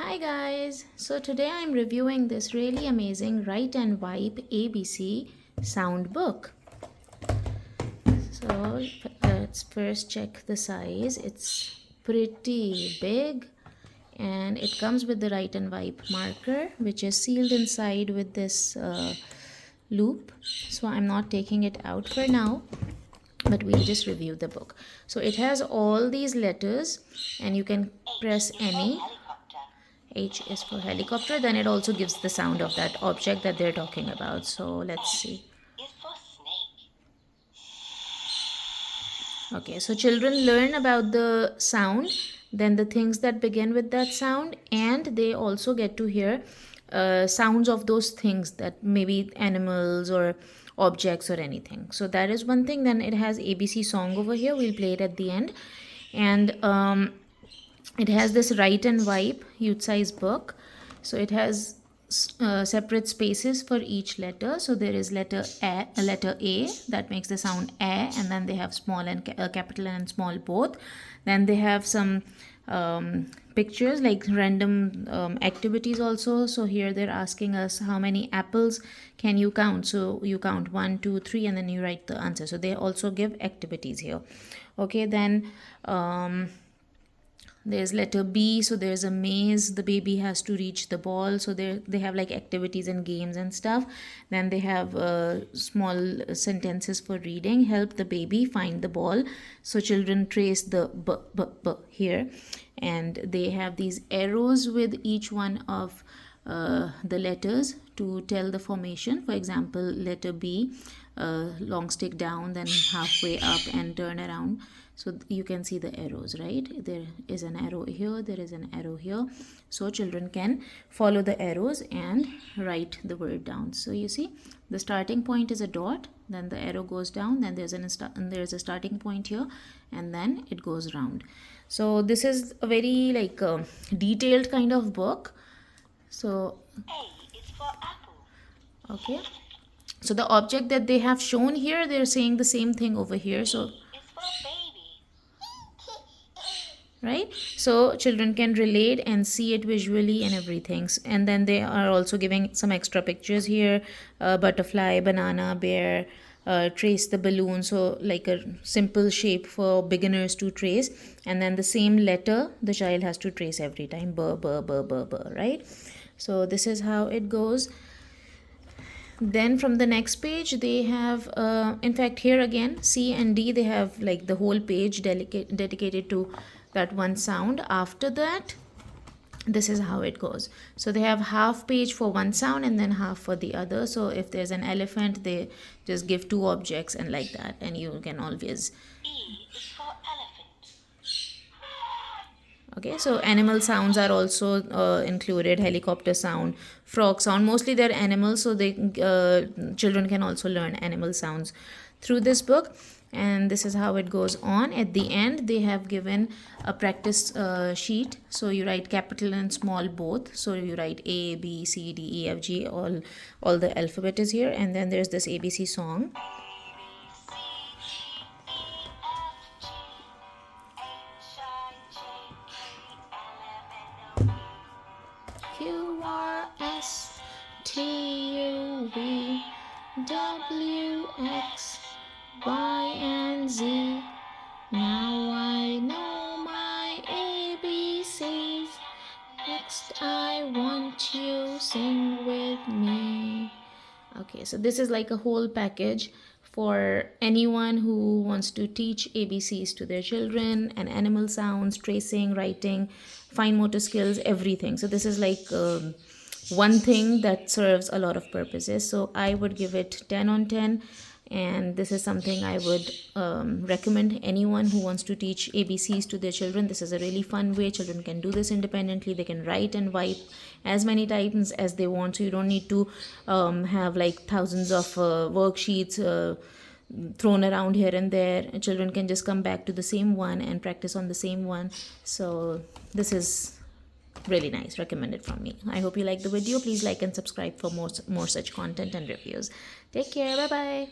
Hi guys, so today I'm reviewing this really amazing Write and Wipe ABC sound book. So let's first check the size. It's pretty big and it comes with the Write and Wipe marker, which is sealed inside with this loop. So I'm not taking it out for now, but we'll just review the book. So it has all these letters and you can press any. H is for helicopter. Then it also gives the sound of that object that they're talking about. So let's see. Okay, so children learn about the sound, then the things that begin with that sound, and they also get to hear sounds of those things, that maybe animals or objects or anything. So that is one thing. Then it has ABC song over here. We'll play it at the end. And it has this Write and Wipe youth size book. So it has separate spaces for each letter. So there is letter A that makes the sound A, and then they have small and capital and small both. Then they have some pictures, like random activities also. So here they're asking us how many apples can you count. So you count 1 2 3 and then you write the answer. So they also give activities here. Okay, then there's letter B. So there's a maze, the baby has to reach the ball. So they have like activities and games and stuff. Then they have small sentences for reading. Help the baby find the ball. So children trace the b here, and they have these arrows with each one of the letters to tell the formation. For example, letter B, long stick down, then halfway up and turn around. So you can see the arrows, right? There is an arrow here, there is an arrow here. So children can follow the arrows and write the word down. So you see the starting point is a dot, then the arrow goes down, then there's a starting point here, and then it goes round. So this is a very like detailed kind of book. So A is for apple. okay, so the object that they have shown here, they're saying the same thing over here. So B is for baby. right, so children can relate and see it visually and everything. And then they are also giving some extra pictures here, butterfly, banana, bear, trace the balloon. So like a simple shape for beginners to trace, and then the same letter the child has to trace every time, b b b b b, right? So this is how it goes. Then from the next page they have in fact here again C and D, they have like the whole page dedicated to that one sound. After that, this is how it goes. So they have half page for one sound and then half for the other. So if there's an elephant, they just give two objects and like that, and you can always. E is for elephant. Okay, so animal sounds are also included. Helicopter sound, frog sound. Mostly they're animals, so they children can also learn animal sounds through this book. And this is how it goes on. At the end, they have given a practice sheet. So you write capital and small both. So you write A, B, C, D, E, F, G. All the alphabet is here, and then there's this ABC song. Q R S T U V W X Y and Z. Now I know my ABCs. Next I want you sing with me. Okay, so this is like a whole package for anyone who wants to teach ABCs to their children, and animal sounds, tracing, writing, fine motor skills, everything. So this is like one thing that serves a lot of purposes. So I would give it 10 on 10. And this is something I would recommend anyone who wants to teach ABCs to their children. This is a really fun way. Children can do this independently. They can write and wipe as many times as they want. So you don't need to have like thousands of worksheets thrown around here and there. Children can just come back to the same one and practice on the same one. So this is really nice, recommended from me. I hope you like the video. Please like and subscribe for more such content and reviews. Take care. Bye bye.